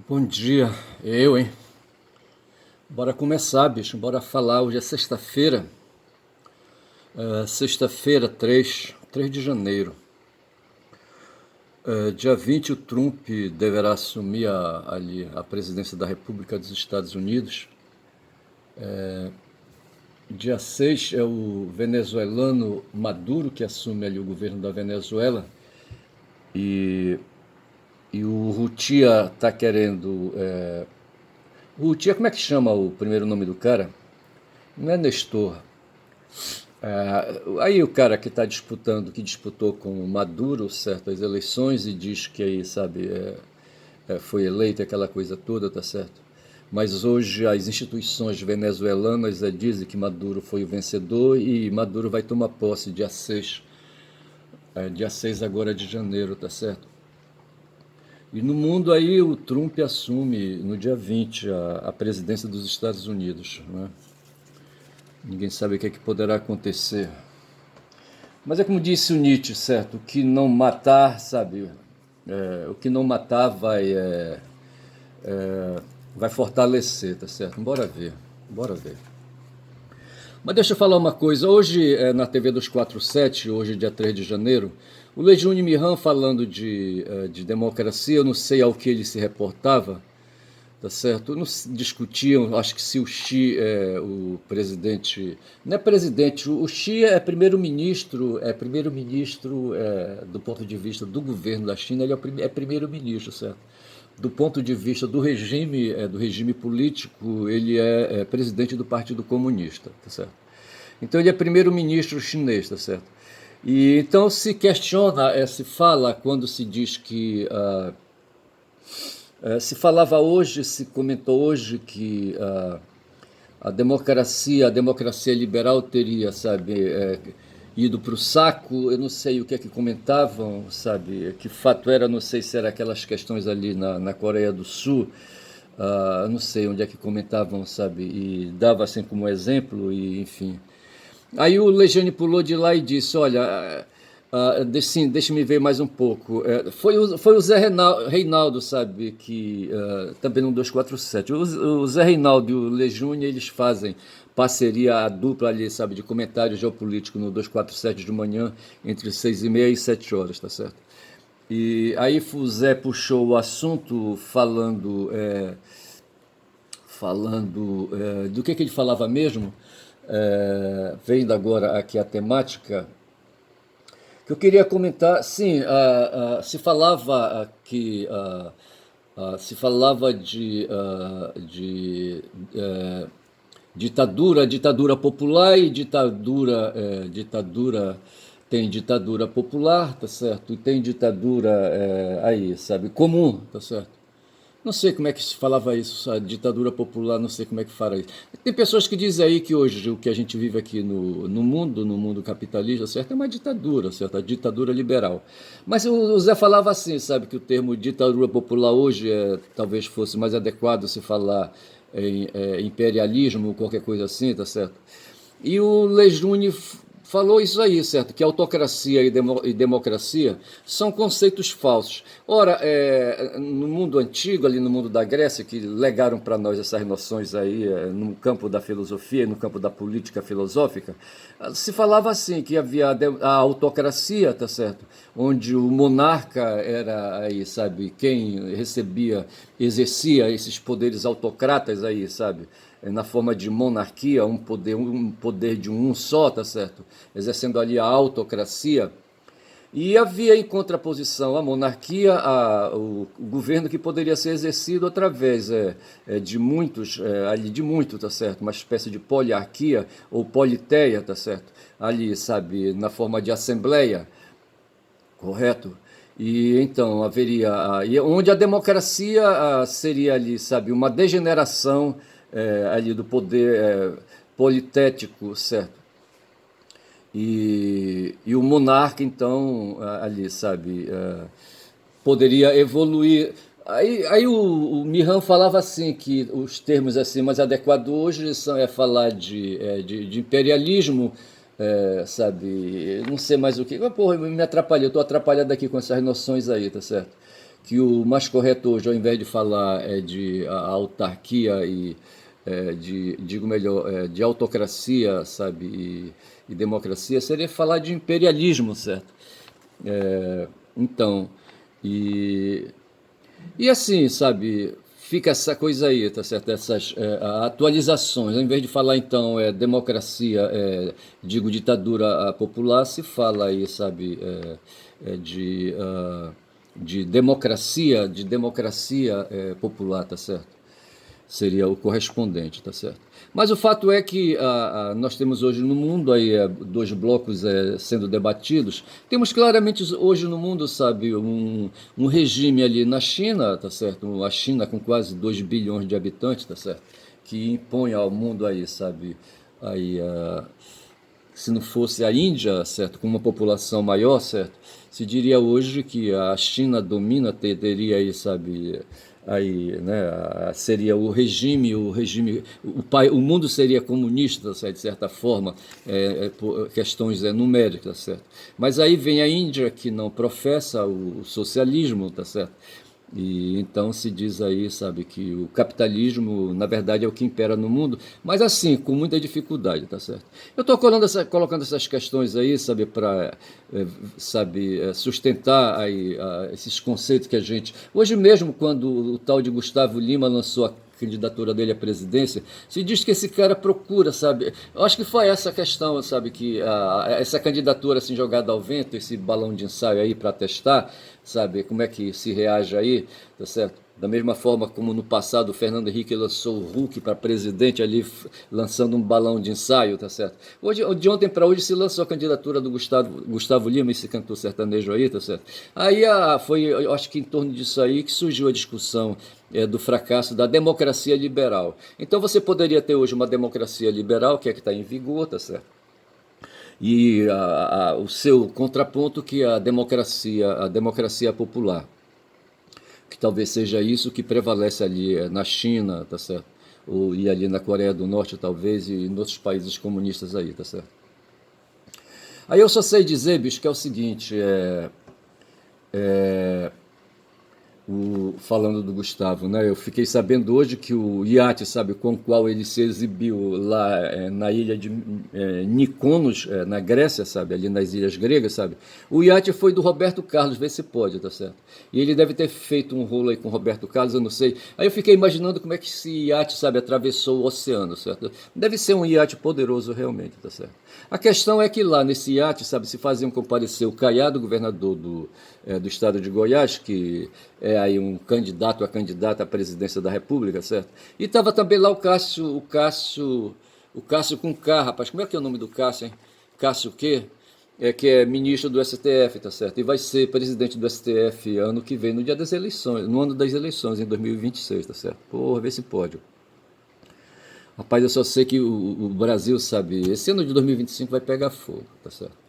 Bom dia, eu, hein? Bora começar, bicho, bora falar. Hoje é sexta-feira, sexta-feira, 3 de janeiro. Dia 20, o Trump deverá assumir ali a presidência da República dos Estados Unidos. Dia 6 é o venezuelano Maduro que assume ali o governo da Venezuela. E, e o Rutia tá querendo. O Rutia, como é que chama o primeiro nome do cara? Não é Nestor. Aí o cara que está disputando, que disputou com o Maduro certas eleições e diz que aí, sabe, foi eleito aquela coisa toda, tá certo? Mas hoje as instituições venezuelanas dizem que Maduro foi o vencedor e Maduro vai tomar posse dia 6 agora de janeiro, tá certo? E no mundo aí o Trump assume no dia 20 a presidência dos Estados Unidos, né? Ninguém sabe o que é que poderá acontecer. Mas é como disse o Nietzsche, certo? O que não matar, sabe? O que não matar vai fortalecer, tá certo? Bora ver, bora ver. Mas deixa eu falar uma coisa. Hoje, na TV 247, hoje, dia 3 de janeiro, o Lejune Mihan falando de democracia, eu não sei ao que ele se reportava, tá certo? Não discutiam, acho que se o Xi é o presidente, não é presidente, o Xi é primeiro-ministro do ponto de vista do governo da China, ele é primeiro-ministro, certo? Do ponto de vista do regime político, ele é presidente do Partido Comunista, tá certo? Então ele é primeiro-ministro chinês, tá certo? E então se questiona, se fala quando se diz que se falava hoje, se comentou hoje que a democracia liberal teria, sabe, ido para o saco. Eu não sei o que é que comentavam, sabe, que fato era, não sei se era aquelas questões ali na Coreia do Sul, não sei onde é que comentavam, sabe, e dava assim como exemplo, e enfim. Aí o Legiane pulou de lá e disse: Olha, sim, deixa-me ver mais um pouco. Foi o Zé Reinaldo, sabe, que também no 247. O Zé Reinaldo e o Legiane, eles fazem parceria, a dupla ali, sabe, de comentário geopolítico no 247 de manhã, entre 6h30 e 7 horas, tá certo? E aí o Zé puxou o assunto falando do que ele falava mesmo, vendo agora aqui a temática, que eu queria comentar. Sim, se falava de ditadura popular e ditadura, tem ditadura popular, tá certo? E tem ditadura aí, sabe, comum, tá certo? Não sei como é que se falava isso, a ditadura popular, não sei como é que fala isso. Tem pessoas que dizem aí que hoje o que a gente vive aqui no mundo capitalista, certo? É uma ditadura, certo? A ditadura liberal. Mas o Zé falava assim, sabe, que o termo ditadura popular hoje talvez fosse mais adequado se falar em imperialismo ou qualquer coisa assim, tá certo? E o Lejune falou isso aí, certo? Que autocracia e democracia são conceitos falsos. Ora, no mundo antigo, ali no mundo da Grécia, que legaram para nós essas noções aí, no campo da filosofia e no campo da política filosófica, se falava assim, que havia a autocracia, tá certo? Onde o monarca era aí, sabe, quem exercia esses poderes autocratas aí, sabe? Na forma de monarquia, um poder de um só, tá certo? Exercendo ali a autocracia. E havia em contraposição à monarquia o governo que poderia ser exercido através de muitos, ali de muito, tá certo? Uma espécie de poliarquia ou politeia, tá certo? Ali, sabe, na forma de assembleia, correto? E então onde a democracia seria ali, sabe, uma degeneração ali do poder politético, certo? E o monarca, então, ali, sabe, poderia evoluir. Aí o Mihan falava assim, que os termos assim mais adequados hoje falar de imperialismo, sabe, não sei mais o que. Mas, porra, me atrapalhei, eu estou atrapalhado aqui com essas noções aí, tá certo? que o mais correto hoje, ao invés de falar de autarquia e digo melhor, de autocracia, sabe, e democracia, seria falar de imperialismo, certo? Então, e, e assim, sabe, fica essa coisa aí, tá certo? Essas atualizações, ao invés de falar então democracia, digo ditadura popular, se fala aí, sabe, de democracia popular, tá certo? Seria o correspondente, tá certo? Mas o fato é que nós temos hoje no mundo aí dois blocos sendo debatidos. Temos claramente hoje no mundo, sabe, um regime ali na China, tá certo? A China com quase 2 bilhões de habitantes, tá certo? Que impõe ao mundo aí, sabe, aí se não fosse a Índia, certo, com uma população maior, certo, se diria hoje que a China domina, teria aí, sabe, aí, né, seria o mundo seria comunista, certo, de certa forma, por questões numéricas, certo. Mas aí vem a Índia que não professa o socialismo, tá certo. E então se diz aí, sabe, que o capitalismo, na verdade, é o que impera no mundo, mas assim, com muita dificuldade, tá certo? Eu estou colocando essas questões aí, sabe, para, sabe, sustentar aí esses conceitos que a gente... Hoje mesmo, quando o tal de Gustavo Lima lançou a candidatura dele à presidência, se diz que esse cara procura, sabe? Eu acho que foi essa questão, sabe, que essa candidatura assim jogada ao vento, esse balão de ensaio aí para testar, sabe, como é que se reage aí, tá certo? Da mesma forma como no passado o Fernando Henrique lançou o Hulk para presidente ali, lançando um balão de ensaio, tá certo? Hoje, de ontem para hoje se lançou a candidatura do Gustavo Lima, esse cantor sertanejo aí, tá certo? Aí foi, eu acho que em torno disso aí que surgiu a discussão do fracasso da democracia liberal. Então você poderia ter hoje uma democracia liberal, que é que está em vigor, tá certo? E o seu contraponto que é a democracia popular, que talvez seja isso que prevalece ali na China, tá certo? E ali na Coreia do Norte, talvez, e em outros países comunistas aí, tá certo? Aí eu só sei dizer, bicho, que é o seguinte, falando do Gustavo, né? Eu fiquei sabendo hoje que o iate, sabe, com o qual ele se exibiu lá na ilha de Mykonos, na Grécia, sabe, ali nas ilhas gregas, sabe, o iate foi do Roberto Carlos, vê se pode, tá certo? E ele deve ter feito um rolo aí com o Roberto Carlos, eu não sei. Aí eu fiquei imaginando como é que esse iate, sabe, atravessou o oceano, certo? Deve ser um iate poderoso realmente, tá certo? A questão é que lá nesse iate, sabe, se faziam comparecer o Caiado, governador do estado de Goiás, que é aí um candidato a candidata à presidência da República, certo? E estava também lá o Cássio com K, rapaz, como é que é o nome do Cássio, hein? Cássio o quê? Que é ministro do STF, tá certo? E vai ser presidente do STF ano que vem, no dia das eleições, no ano das eleições, em 2026, tá certo? Porra, vê se pode. Rapaz, eu só sei que o Brasil, sabe, esse ano de 2025 vai pegar fogo, tá certo?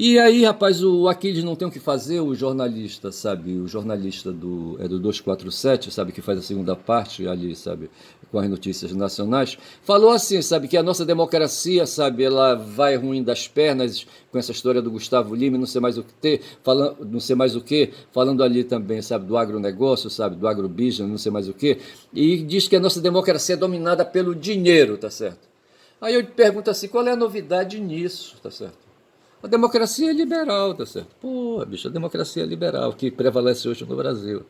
E aí, rapaz, o Aquiles não tem o que fazer, o jornalista, sabe, o jornalista do 247, sabe, que faz a segunda parte ali, sabe, com as notícias nacionais, falou assim, sabe, que a nossa democracia, sabe, ela vai ruim das pernas com essa história do Gustavo Lima, não sei mais o que ter, falando, não sei mais o que, falando ali também, sabe, do agronegócio, sabe, do agrobusiness, não sei mais o que, e diz que a nossa democracia é dominada pelo dinheiro, tá certo? Aí eu te pergunto assim, qual é a novidade nisso, tá certo? A democracia é liberal, tá certo? Pô, bicho, a democracia é liberal que prevalece hoje no Brasil.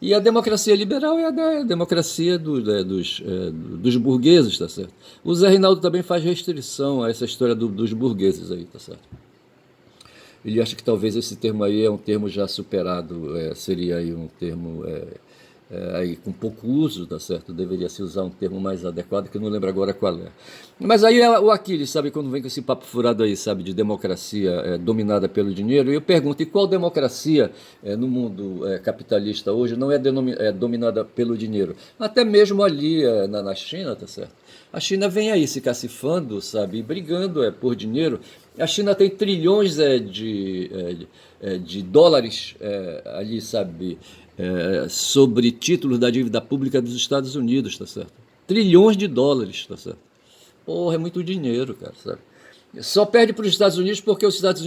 E a democracia liberal é a democracia dos burgueses, tá certo? O Zé Reinaldo também faz restrição a essa história dos burgueses aí, tá certo? Ele acha que talvez esse termo aí é um termo já superado, seria aí um termo aí com pouco uso, tá certo? Deveria se usar um termo mais adequado, que eu não lembro agora qual é. Mas aí o Aquiles, sabe, quando vem com esse papo furado aí, sabe, de democracia dominada pelo dinheiro, eu pergunto, e qual democracia no mundo capitalista hoje não é dominada pelo dinheiro? Até mesmo ali na China, tá certo? A China vem aí se cacifando, sabe, brigando por dinheiro. A China tem trilhões de dólares ali, sabe, sobre títulos da dívida pública dos Estados Unidos, tá certo? Trilhões de dólares, tá certo? Porra, é muito dinheiro, cara, sabe? Só perde para os Estados Unidos porque os Estados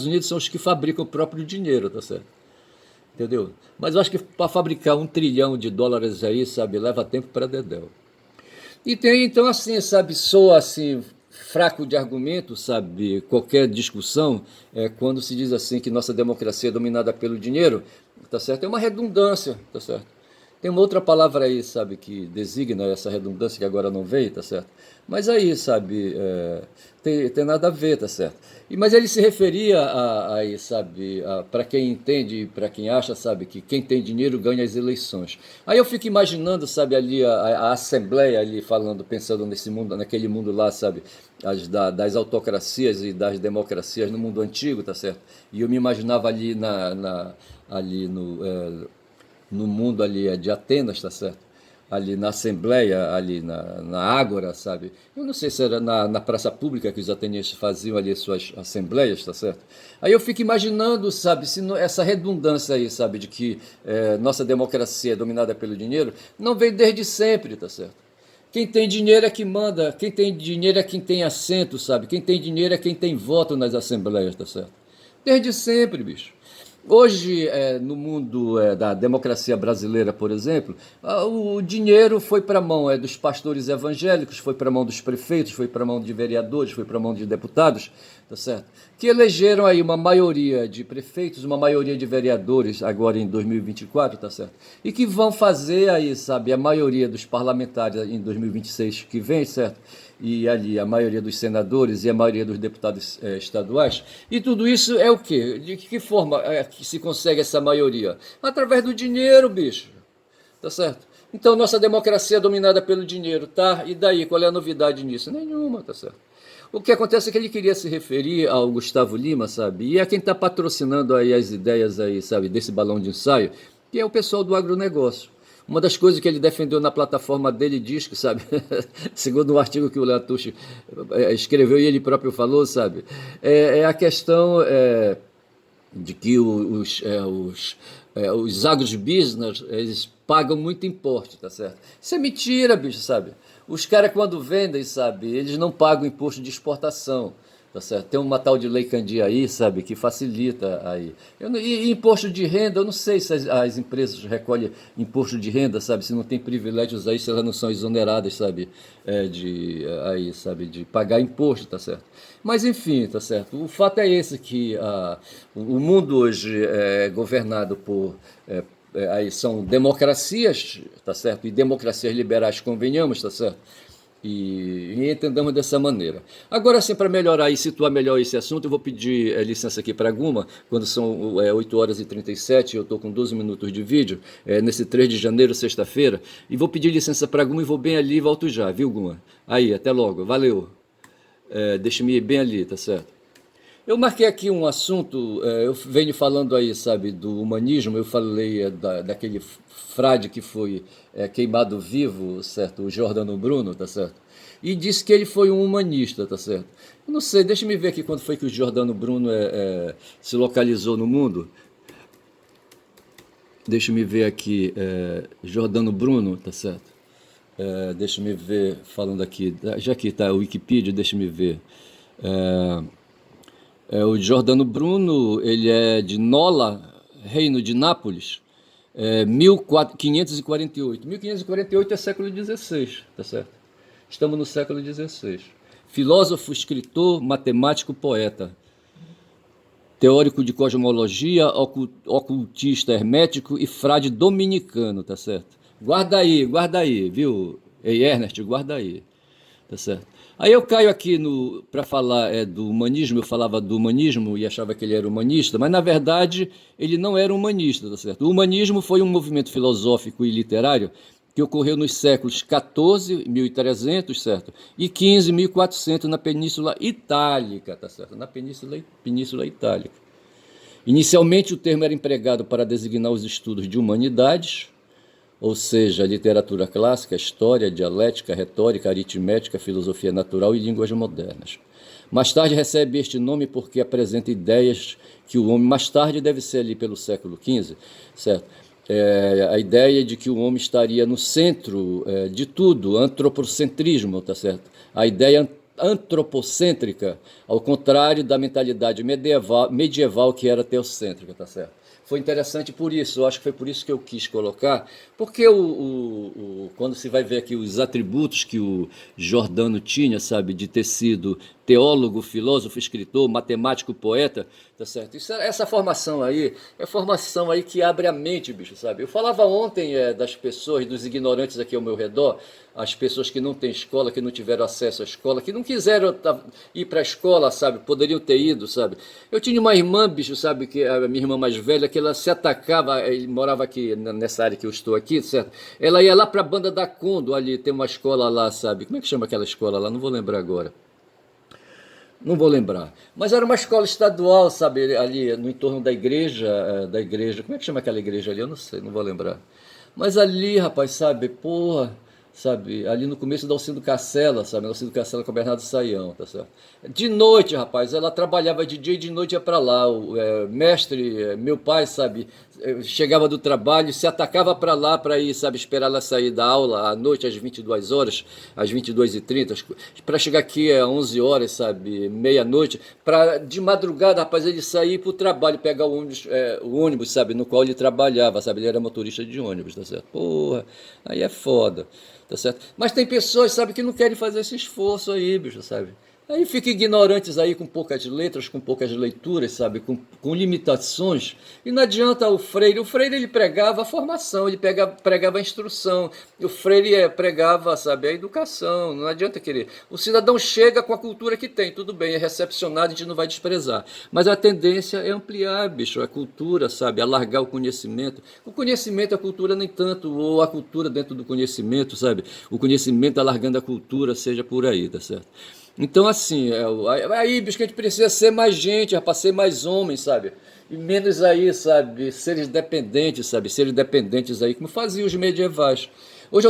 Unidos são os que fabricam o próprio dinheiro, tá certo? entendeu? Mas eu acho que para fabricar 1 trilhão de dólares aí, sabe, leva tempo para dedéu. E tem, então, assim, sabe, sou assim, fraco de argumento, sabe, qualquer discussão, quando se diz assim que nossa democracia é dominada pelo dinheiro, tá certo? É uma redundância, tá certo? Tem uma outra palavra aí, sabe, que designa essa redundância que agora não veio, tá certo? Mas aí, sabe, tem nada a ver, tá certo? Mas ele se referia aí, sabe, para quem entende, para quem acha, sabe, que quem tem dinheiro ganha as eleições. Aí eu fico imaginando, sabe, ali a Assembleia ali falando, pensando nesse mundo, naquele mundo lá, sabe, das autocracias e das democracias no mundo antigo, tá certo? E eu me imaginava ali ali no mundo ali de Atenas, tá certo? Ali na Assembleia, ali na Ágora, sabe? Eu não sei se era na praça pública que os atenienses faziam ali suas assembleias, tá certo? Aí eu fico imaginando, sabe, se essa redundância aí, sabe, de que nossa democracia é dominada pelo dinheiro, não veio desde sempre, tá certo? Quem tem dinheiro é que manda, quem tem dinheiro é quem tem assento, sabe? Quem tem dinheiro é quem tem voto nas assembleias, tá certo? Desde sempre, bicho. Hoje, no mundo da democracia brasileira, por exemplo, o dinheiro foi para a mão dos pastores evangélicos, foi para a mão dos prefeitos, foi para a mão de vereadores, foi para a mão de deputados, tá certo? Que elegeram aí uma maioria de prefeitos, uma maioria de vereadores agora em 2024, tá certo? E que vão fazer aí, sabe, a maioria dos parlamentares em 2026 que vem, certo? E ali a maioria dos senadores e a maioria dos deputados estaduais. E tudo isso é o quê? De que forma que se consegue essa maioria? Através do dinheiro, bicho. Tá certo? Então nossa democracia é dominada pelo dinheiro, tá? E daí, qual é a novidade nisso? Nenhuma, tá certo? O que acontece é que ele queria se referir ao Gustavo Lima, sabe? E a quem está patrocinando aí as ideias aí, sabe, desse balão de ensaio, que é o pessoal do agronegócio. Uma das coisas que ele defendeu na plataforma dele diz que, sabe, segundo um artigo que o Leatucci escreveu e ele próprio falou, sabe, é a questão de que os agrobusiness, eles pagam muito imposto, tá certo? Isso é mentira, bicho, sabe? Os caras quando vendem, sabe, eles não pagam imposto de exportação, tá certo? Tem uma tal de Lei Candia aí, sabe, que facilita aí. E imposto de renda, eu não sei se as empresas recolhem imposto de renda, sabe, se não tem privilégios aí, se elas não são exoneradas, sabe, de pagar imposto, tá certo? Mas enfim, tá certo? O fato é esse que o mundo hoje é governado por aí são democracias, tá certo? E democracias liberais, convenhamos, tá certo? E entendamos dessa maneira. Agora, assim, para melhorar e situar melhor esse assunto, eu vou pedir licença aqui para a Guma, quando são 8 horas e 37, eu estou com 12 minutos de vídeo, nesse 3 de janeiro, sexta-feira, e vou pedir licença para a Guma e vou bem ali e volto já, viu, Guma? Aí, até logo, valeu. Deixa-me ir bem ali, tá certo? Eu marquei aqui um assunto, eu venho falando aí, sabe, do humanismo, eu falei daquele frade que foi queimado vivo, certo, o Giordano Bruno, tá certo? E disse que ele foi um humanista, tá certo? Eu não sei, deixa me ver aqui quando foi que o Giordano Bruno se localizou no mundo. Deixa me ver aqui, Giordano Bruno, tá certo? Deixa me ver, falando aqui, já que está o Wikipedia, deixa me ver. O Giordano Bruno, ele é de Nola, reino de Nápoles, 1548. 1548 é século XVI, tá certo? Estamos no século XVI. Filósofo, escritor, matemático, poeta. Teórico de cosmologia, ocultista hermético e frade dominicano, tá certo? Guarda aí, viu? Ei, Ernest, guarda aí, tá certo? Aí eu caio aqui para falar do humanismo, eu falava do humanismo e achava que ele era humanista, mas na verdade ele não era humanista, tá certo? O humanismo foi um movimento filosófico e literário que ocorreu nos séculos XIV, 1300, certo? E XV, 1400 na Península Itálica, tá certo? Na Península Itálica. Inicialmente o termo era empregado para designar os estudos de humanidades, ou seja, literatura clássica, história, dialética, retórica, aritmética, filosofia natural e línguas modernas. Mais tarde recebe este nome porque apresenta ideias que o homem, mais tarde deve ser ali pelo século XV, certo? A ideia de que o homem estaria no centro de tudo, antropocentrismo, tá certo? A ideia antropocêntrica, ao contrário da mentalidade medieval que era teocêntrica, tá certo? foi interessante por isso, eu acho que foi por isso que eu quis colocar, porque quando se vai ver aqui os atributos que o Giordano tinha, sabe, de ter sido teólogo, filósofo, escritor, matemático, poeta, tá certo? Essa formação aí é formação aí que abre a mente, bicho, sabe? Eu falava ontem das pessoas, dos ignorantes aqui ao meu redor, as pessoas que não têm escola, que não tiveram acesso à escola, que não quiseram ir para a escola, sabe? Poderiam ter ido, sabe? Eu tinha uma irmã, bicho, sabe? Que a minha irmã mais velha, que ela se atacava, ele morava aqui nessa área que eu estou aqui, certo? Ela ia lá para a Banda da Condo, ali, tem uma escola lá, sabe? Como é que chama aquela escola lá? Não vou lembrar agora. Não vou lembrar. Mas era uma escola estadual, sabe, ali no entorno da igreja. Como é que chama aquela igreja ali? Eu não sei, não vou lembrar. Mas ali, rapaz, sabe, porra, sabe, ali no começo da Alcindo Cacela, sabe, Alcindo Cacela com o Bernardo Saião, tá certo? De noite, rapaz, ela trabalhava de dia e de noite ia pra lá. Mestre, meu pai, sabe, chegava do trabalho, se atacava pra lá pra ir, sabe, esperar ela sair da aula à noite às 22 horas, às 22h30, pra chegar aqui às 11 horas, sabe, meia-noite, pra de madrugada, rapaz, ele sair pro trabalho, pegar o ônibus, sabe, no qual ele trabalhava, sabe, ele era motorista de ônibus, tá certo? Porra, aí é foda. Tá certo? Mas tem pessoas, sabe, que não querem fazer esse esforço aí, bicho, sabe? Aí ficam ignorantes aí com poucas letras, com poucas leituras, sabe? Com limitações. E não adianta o Freire ele pregava a formação, ele pregava a instrução. O Freire pregava, sabe, a educação. Não adianta querer. O cidadão chega com a cultura que tem, tudo bem, é recepcionado, a gente não vai desprezar. Mas a tendência é ampliar, bicho, a cultura, sabe? Alargar o conhecimento. O conhecimento, a cultura nem tanto, ou a cultura dentro do conhecimento, sabe? O conhecimento alargando a cultura, seja por aí, tá certo? Então, assim, aí, bicho, que a gente precisa ser mais gente, rapaz, ser mais homens, sabe? E menos aí, sabe, seres dependentes, sabe? Seres dependentes aí, como faziam os medievais. Hoje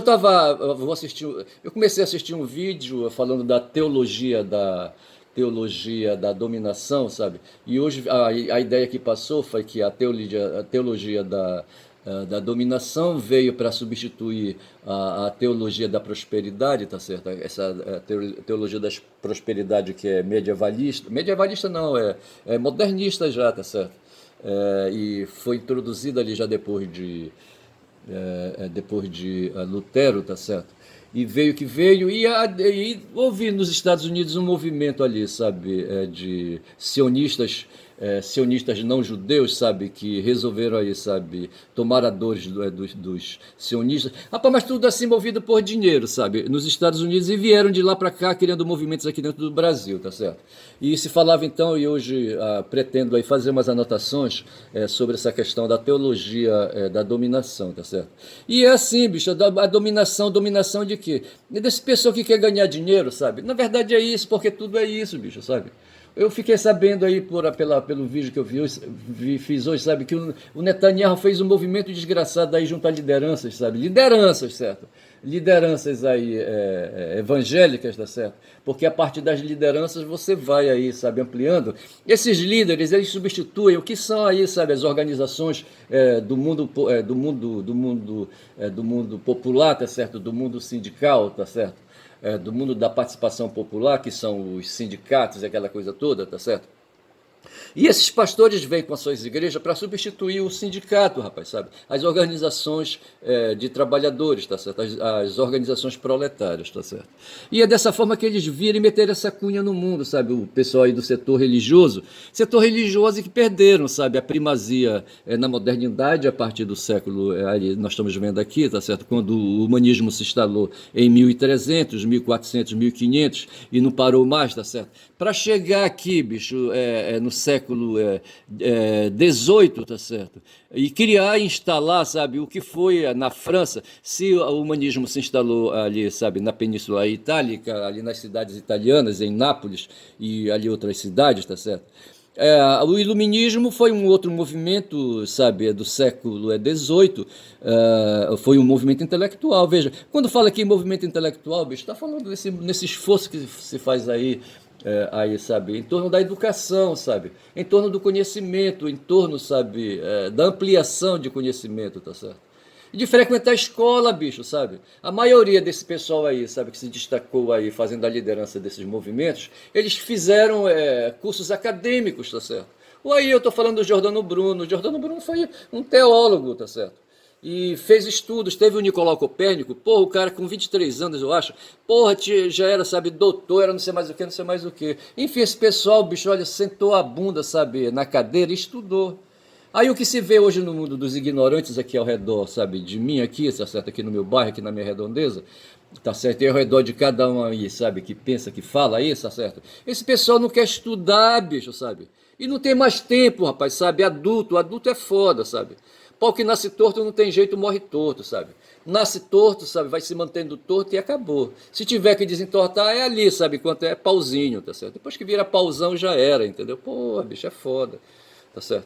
eu comecei a assistir um vídeo falando da teologia da dominação, sabe? E hoje a ideia que passou foi que a teologia da dominação veio para substituir a teologia da prosperidade, tá certo? Essa teologia da prosperidade que é medievalista não, é modernista já, tá certo? E foi introduzida ali já depois de Lutero, tá certo? E veio que veio, e houve nos Estados Unidos um movimento ali, sabe, de sionistas não judeus, sabe, que resolveram aí, sabe, tomar a dores dos sionistas. Rapaz, mas tudo assim movido por dinheiro, sabe, nos Estados Unidos, e vieram de lá para cá criando movimentos aqui dentro do Brasil, tá certo? E se falava então, e hoje pretendo aí fazer umas anotações sobre essa questão da teologia da dominação, tá certo? E é assim, bicho, a dominação de quê? Desse pessoal que quer ganhar dinheiro, sabe? Na verdade é isso, porque tudo é isso, bicho, sabe? Eu fiquei sabendo aí pelo vídeo que eu fiz hoje, sabe, que o Netanyahu fez um movimento desgraçado aí junto a lideranças, sabe? Lideranças, certo? Lideranças aí evangélicas, tá certo? Porque a partir das lideranças você vai aí, sabe, ampliando. Esses líderes, eles substituem o que são aí, sabe, as organizações do mundo popular, tá certo? Do mundo sindical, tá certo? Do mundo da participação popular, que são os sindicatos e aquela coisa toda, tá certo? E esses pastores vêm com as suas igrejas para substituir o sindicato, rapaz, sabe? As organizações de trabalhadores, tá certo? As organizações proletárias, tá certo? E é dessa forma que eles viram e meteram essa cunha no mundo, sabe? O pessoal aí do setor religioso que perderam, sabe? A primazia na modernidade a partir do século, aí nós estamos vendo aqui, tá certo? Quando o humanismo se instalou em 1300, 1400, 1500 e não parou mais, tá certo? Para chegar aqui, bicho, no século XVIII, tá certo? E criar e instalar, sabe, o que foi na França, se o humanismo se instalou ali, sabe, na Península Itálica, ali nas cidades italianas, em Nápoles e ali outras cidades, tá certo? O iluminismo foi um outro movimento, sabe, do século XVIII, foi um movimento intelectual. Veja, quando fala aqui em movimento intelectual, bicho, está falando nesse esforço que se faz aí, sabe, em torno da educação, sabe, em torno do conhecimento, em torno, sabe, da ampliação de conhecimento, tá certo? E de frequentar a escola, bicho, sabe? A maioria desse pessoal aí, sabe, que se destacou aí fazendo a liderança desses movimentos, eles fizeram cursos acadêmicos, tá certo? Ou aí eu estou falando do Giordano Bruno. O Giordano Bruno foi um teólogo, tá certo? E fez estudos, teve o Nicolau Copérnico, porra, o cara com 23 anos, eu acho, porra, já era, sabe, doutor, era não sei mais o que, não sei mais o que. Enfim, esse pessoal, bicho, olha, sentou a bunda, sabe, na cadeira e estudou. Aí o que se vê hoje no mundo dos ignorantes aqui ao redor, sabe, de mim aqui, tá certo, aqui no meu bairro, aqui na minha redondeza, tá certo, e ao redor de cada um aí, sabe, que pensa, que fala isso, tá certo. Esse pessoal não quer estudar, bicho, sabe. E não tem mais tempo, rapaz, sabe, adulto é foda, sabe. Pau que nasce torto não tem jeito, morre torto, sabe? Nasce torto, sabe? Vai se mantendo torto e acabou. Se tiver que desentortar, é ali, sabe? Quanto é pauzinho, tá certo? Depois que vira pauzão, já era, entendeu? Pô, bicho, é foda, tá certo?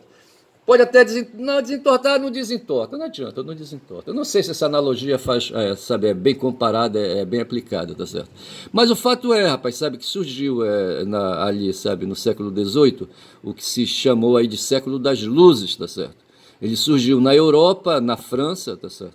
Pode até não, desentortar, não desentorta, não adianta, não desentorta. Eu não sei se essa analogia faz, sabe, é bem comparada, é bem aplicada, tá certo? Mas o fato é, rapaz, sabe, que surgiu ali, sabe, no século XVIII, o que se chamou aí de século das luzes, tá certo? Ele surgiu na Europa, na França, tá certo?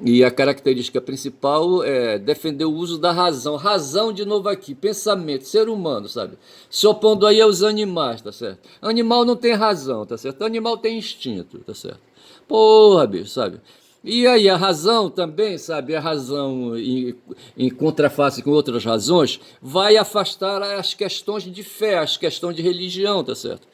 E a característica principal é defender o uso da razão. Razão, de novo aqui, pensamento, ser humano, sabe? Se opondo aí aos animais, tá certo? Animal não tem razão, tá certo? Animal tem instinto, tá certo? Porra, bicho, sabe? E aí a razão também, sabe? A razão em contraface com outras razões vai afastar as questões de fé, as questões de religião, tá certo?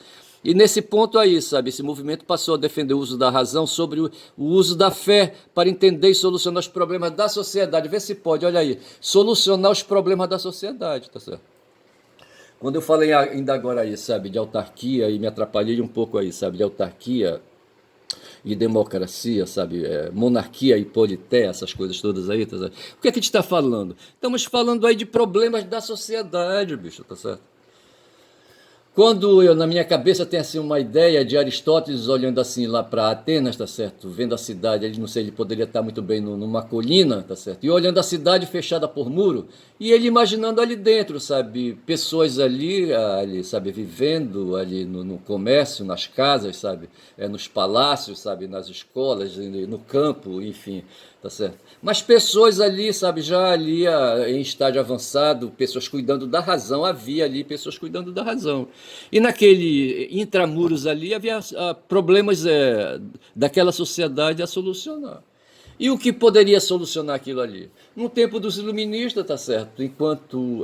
E nesse ponto aí, sabe, esse movimento passou a defender o uso da razão sobre o uso da fé para entender e solucionar os problemas da sociedade. Vê se pode, olha aí, solucionar os problemas da sociedade, tá certo? Quando eu falei ainda agora aí, sabe, de autarquia, e me atrapalhei um pouco aí, sabe, de autarquia e democracia, sabe, monarquia e politeia, essas coisas todas aí, tá certo? O que é que a gente está falando? Estamos falando aí de problemas da sociedade, bicho, tá certo? Quando eu, na minha cabeça, tem assim uma ideia de Aristóteles olhando assim lá para Atenas, tá certo? Vendo a cidade, ele não sei, ele poderia estar muito bem numa colina, tá certo? E olhando a cidade fechada por muro, e ele imaginando ali dentro, sabe? Pessoas ali, sabe? Vivendo ali no comércio, nas casas, sabe? Nos palácios, sabe? Nas escolas, no campo, enfim, tá certo? Mas pessoas ali, sabe? Já ali em estágio avançado, pessoas cuidando da razão, havia ali pessoas cuidando da razão. E naquele intramuros ali havia problemas daquela sociedade a solucionar. E o que poderia solucionar aquilo ali? No tempo dos iluministas, tá certo? Enquanto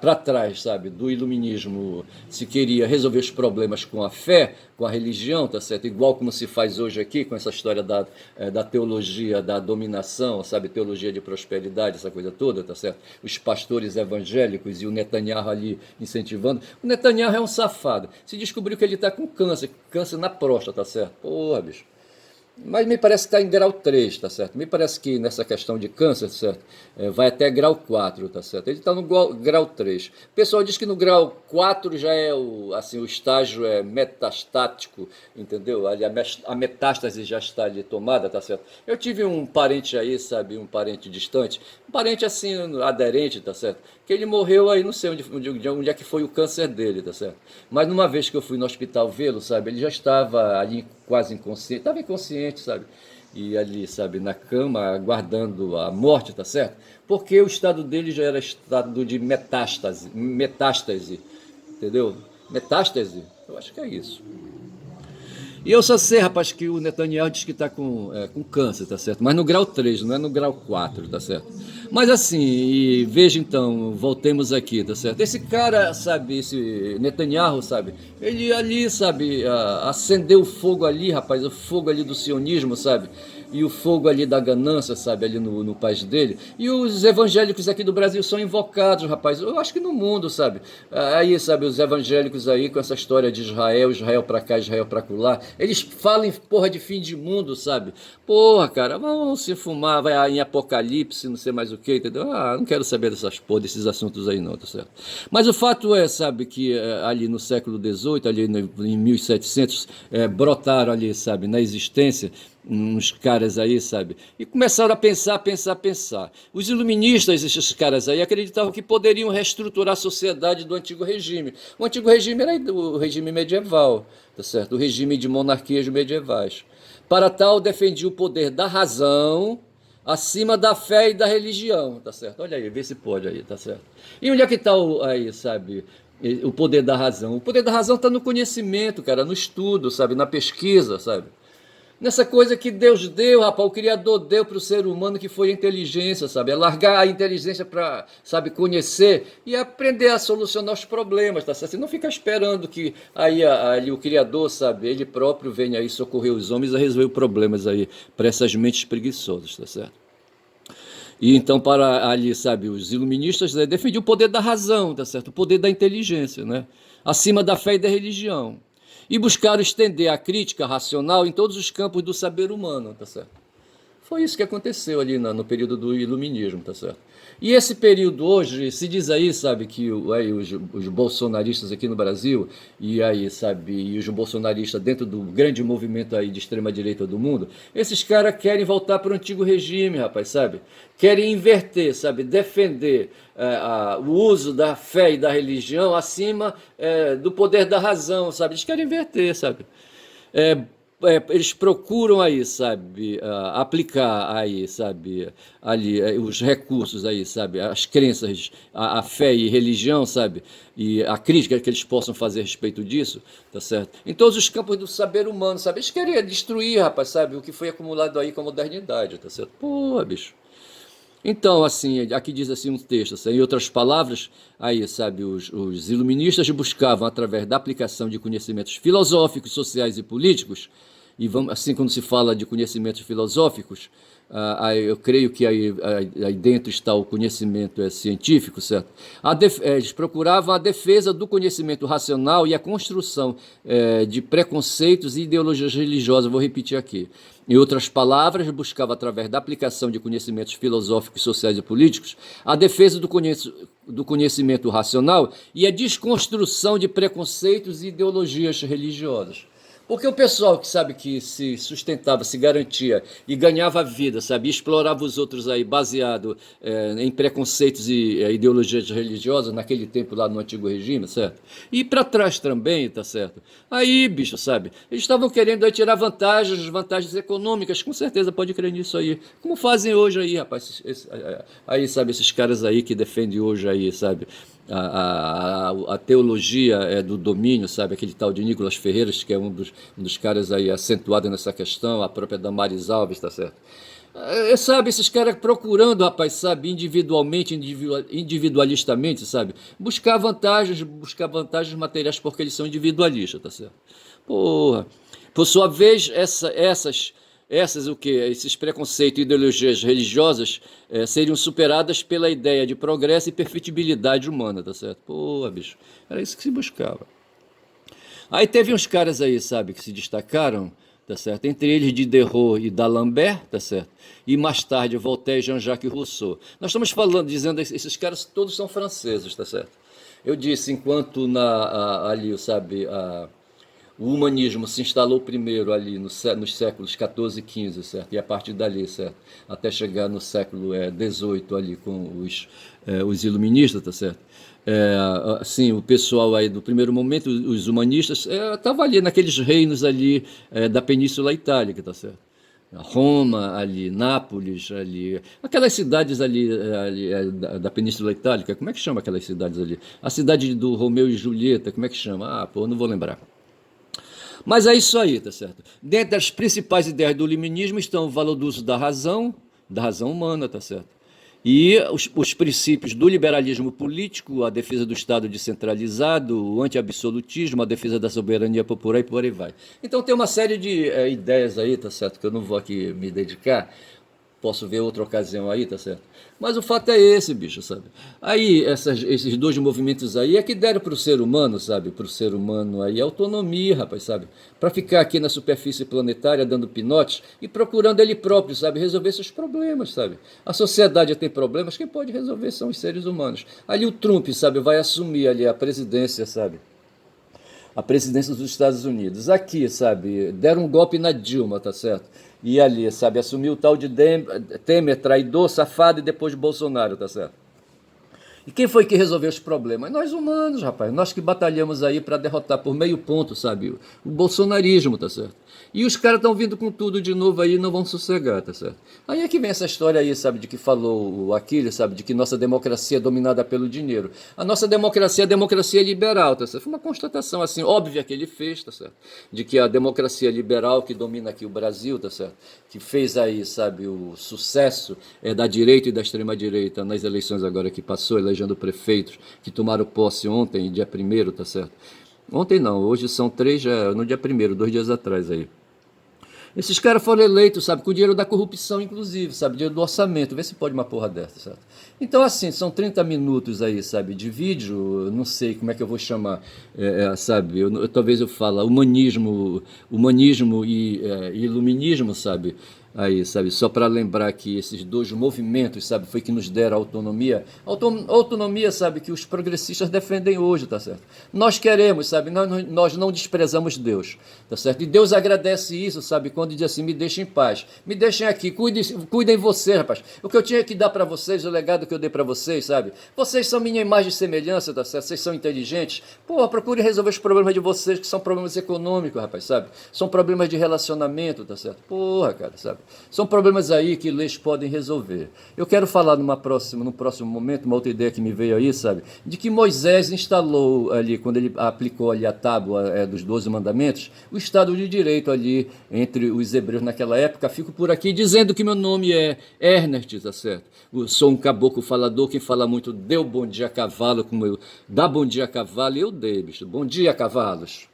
para trás, sabe, do iluminismo se queria resolver os problemas com a fé, com a religião, tá certo? Igual como se faz hoje aqui com essa história da teologia da dominação, sabe, teologia de prosperidade, essa coisa toda, tá certo? Os pastores evangélicos e o Netanyahu ali incentivando. O Netanyahu é um safado. Se descobriu que ele está com câncer na próstata, tá certo? Porra, bicho. Mas me parece que está em grau 3, tá certo? Me parece que nessa questão de câncer, tá certo? Vai até grau 4, tá certo? Ele está no grau 3. O pessoal diz que no grau 4 já é o estágio metastático, entendeu? Ali a metástase já está ali tomada, tá certo? Eu tive um parente aí, sabe? Um parente distante, um parente assim, aderente, tá certo? Que ele morreu aí, não sei onde é que foi o câncer dele, tá certo? Mas numa vez que eu fui no hospital vê-lo, sabe? Ele já estava ali quase inconsciente, estava inconsciente, sabe? E ali, sabe, na cama, aguardando a morte, tá certo? Porque o estado dele já era estado de metástase, entendeu? Metástase? Eu acho que é isso. E eu só sei, rapaz, que o Netanyahu diz que está com câncer, tá certo? Mas no grau 3, não é no grau 4, tá certo? Mas assim, e veja então, voltemos aqui, tá certo? Esse cara, sabe, esse Netanyahu, sabe, ele ali, sabe, acendeu o fogo ali, rapaz, o fogo ali do sionismo, sabe? E o fogo ali da ganância, sabe, ali no país dele. E os evangélicos aqui do Brasil são invocados, rapaz. Eu acho que no mundo, sabe. Aí, sabe, os evangélicos aí com essa história de Israel pra cá, Israel pra lá. Eles falam em porra de fim de mundo, sabe. Porra, cara, vamos se fumar, vai em Apocalipse, não sei mais o que, entendeu? Não quero saber dessas porra, desses assuntos aí não, tá certo. Mas o fato é, sabe, que ali no século XVIII, ali em 1700, brotaram ali, sabe, na existência uns caras aí, sabe? E começaram a pensar. Os iluministas, esses caras aí, acreditavam que poderiam reestruturar a sociedade do antigo regime. O antigo regime era o regime medieval, tá certo? O regime de monarquias medievais. Para tal, defendia o poder da razão acima da fé e da religião, tá certo? Olha aí, vê se pode aí, tá certo? E onde é que está aí, sabe? O poder da razão. O poder da razão está no conhecimento, cara, no estudo, sabe? Na pesquisa, sabe? Nessa coisa que Deus deu, rapaz, o Criador deu para o ser humano, que foi a inteligência, sabe? É largar a inteligência para, sabe, conhecer e aprender a solucionar os problemas, tá certo? Você não fica esperando que aí o Criador, sabe, ele próprio venha aí socorrer os homens a resolver problemas aí para essas mentes preguiçosas, tá certo? E então, para ali, sabe, os iluministas defendiam o poder da razão, tá certo? O poder da inteligência, né? Acima da fé e da religião. E buscaram estender a crítica racional em todos os campos do saber humano, tá certo? Foi isso que aconteceu ali no período do iluminismo, tá certo? E esse período hoje, se diz aí, sabe, que aí, os bolsonaristas aqui no Brasil, e aí, sabe, e os bolsonaristas dentro do grande movimento aí de extrema-direita do mundo, esses caras querem voltar para o antigo regime, rapaz, sabe? Querem inverter, sabe, defender o uso da fé e da religião acima do poder da razão, sabe? Eles querem inverter, sabe? É, eles procuram aí, sabe, aplicar aí, sabe, ali os recursos aí, sabe, as crenças, a fé e religião, sabe, e a crítica que eles possam fazer a respeito disso, tá certo? Em todos os campos do saber humano, sabe, eles querem destruir, rapaz, sabe, o que foi acumulado aí com a modernidade, tá certo? Pô, bicho. Então, assim, aqui diz assim um texto, assim, em outras palavras, aí, sabe, os iluministas buscavam, através da aplicação de conhecimentos filosóficos, sociais e políticos, e vamos, assim, quando se fala de conhecimentos filosóficos, aí eu creio que aí dentro está o conhecimento científico, certo? Eles procuravam a defesa do conhecimento racional e a construção de preconceitos e ideologias religiosas, vou repetir aqui. Em outras palavras, buscava, através da aplicação de conhecimentos filosóficos, sociais e políticos, a defesa do conhecimento racional e a desconstrução de preconceitos e ideologias religiosas. Porque o pessoal que sabe que se sustentava, se garantia e ganhava vida, sabe, e explorava os outros aí baseado em preconceitos e ideologias religiosas naquele tempo lá no antigo regime, certo? E para trás também, tá certo? Aí, bicho, sabe, eles estavam querendo aí tirar vantagens econômicas, com certeza pode crer nisso aí. Como fazem hoje aí, rapaz, aí, sabe, esses caras aí que defendem hoje aí, sabe, a teologia do domínio, sabe? Aquele tal de Nicolas Ferreiras, que é um dos caras aí acentuado nessa questão, a própria Damares Alves, tá certo? Sabe, esses caras procurando, rapaz, sabe, individualmente, individualistamente, sabe? Buscar vantagens materiais porque eles são individualistas, tá certo? Porra. Por sua vez, essas o que? Esses preconceitos e ideologias religiosas seriam superadas pela ideia de progresso e perfectibilidade humana, tá certo? Pô, bicho, era isso que se buscava. Aí teve uns caras aí, sabe, que se destacaram, tá certo? Entre eles Diderot e D'Alembert, tá certo? E mais tarde Voltaire e Jean-Jacques Rousseau. Nós estamos falando, dizendo, esses caras todos são franceses, tá certo? Eu disse, enquanto ali, sabe, o humanismo se instalou primeiro ali nos séculos 14 e 15, certo? E a partir dali, certo? Até chegar no século 18 ali com os iluministas, tá certo? Assim, o pessoal aí do primeiro momento, os humanistas, estavam ali naqueles reinos ali da Península Itálica, tá certo? Roma, ali, Nápoles, ali, aquelas cidades ali da Península Itálica, como é que chama aquelas cidades ali? A cidade do Romeu e Julieta, como é que chama? Pô, não vou lembrar. Mas é isso aí, tá certo? Dentre as principais ideias do iluminismo estão o valor do uso da razão humana, tá certo? E os princípios do liberalismo político, a defesa do Estado descentralizado, o anti-absolutismo, a defesa da soberania popular e por aí vai. Então tem uma série de ideias aí, tá certo? Que eu não vou aqui me dedicar, posso ver outra ocasião aí, tá certo? Mas o fato é esse, bicho, sabe? Aí, esses dois movimentos aí é que deram pro ser humano, sabe? Pro ser humano aí autonomia, rapaz, sabe? Para ficar aqui na superfície planetária dando pinotes e procurando ele próprio, sabe? Resolver seus problemas, sabe? A sociedade tem problemas, quem pode resolver são os seres humanos. Ali o Trump, sabe? Vai assumir ali a presidência, sabe? A presidência dos Estados Unidos. Aqui, sabe, deram um golpe na Dilma, tá certo? E ali, sabe, assumiu o tal de Temer, traidor, safado, e depois Bolsonaro, tá certo? E quem foi que resolveu os problemas? Nós humanos, rapaz. Nós que batalhamos aí para derrotar por meio ponto, sabe? O bolsonarismo, tá certo? E os caras estão vindo com tudo de novo aí e não vão sossegar, tá certo? Aí é que vem essa história aí, sabe, de que falou o Aquiles, sabe, de que nossa democracia é dominada pelo dinheiro. A nossa democracia é a democracia liberal, tá certo? Foi uma constatação, assim, óbvia que ele fez, tá certo? De que a democracia liberal que domina aqui o Brasil, tá certo? Que fez aí, sabe, o sucesso da direita e da extrema-direita nas eleições agora que passou, elegendo prefeitos que tomaram posse ontem, dia 1º, tá certo? Ontem não, hoje são 3, já, no dia 1º, 2 dias atrás aí. Esses caras foram eleitos, sabe, com o dinheiro da corrupção, inclusive, sabe, dinheiro do orçamento. Vê se pode uma porra dessa, sabe? Então, assim, são 30 minutos aí, sabe, de vídeo, não sei como é que eu vou chamar, sabe, talvez eu fale humanismo e iluminismo, sabe, aí, sabe, só para lembrar que esses dois movimentos, sabe, foi que nos deram a autonomia, autonomia, sabe, que os progressistas defendem hoje, tá certo? Nós queremos, sabe, nós não desprezamos Deus, tá certo? E Deus agradece isso, sabe, quando diz assim, me deixem em paz, me deixem aqui, cuidem vocês, rapaz, o que eu tinha que dar para vocês, o legado que eu dei para vocês, sabe, vocês são minha imagem e semelhança, tá certo? Vocês são inteligentes, porra, procure resolver os problemas de vocês, que são problemas econômicos, rapaz, sabe, são problemas de relacionamento, tá certo? Porra, cara, sabe? São problemas aí que leis podem resolver. Eu quero falar num próximo momento, uma outra ideia que me veio aí, sabe? De que Moisés instalou ali, quando ele aplicou ali a tábua dos 12 mandamentos, o Estado de Direito ali entre os hebreus naquela época. Fico por aqui dizendo que meu nome é Ernest, tá certo? Eu sou um caboclo falador, quem fala muito deu bom dia a cavalo, como eu dá bom dia a cavalo, eu dei, bicho. Bom dia, cavalos.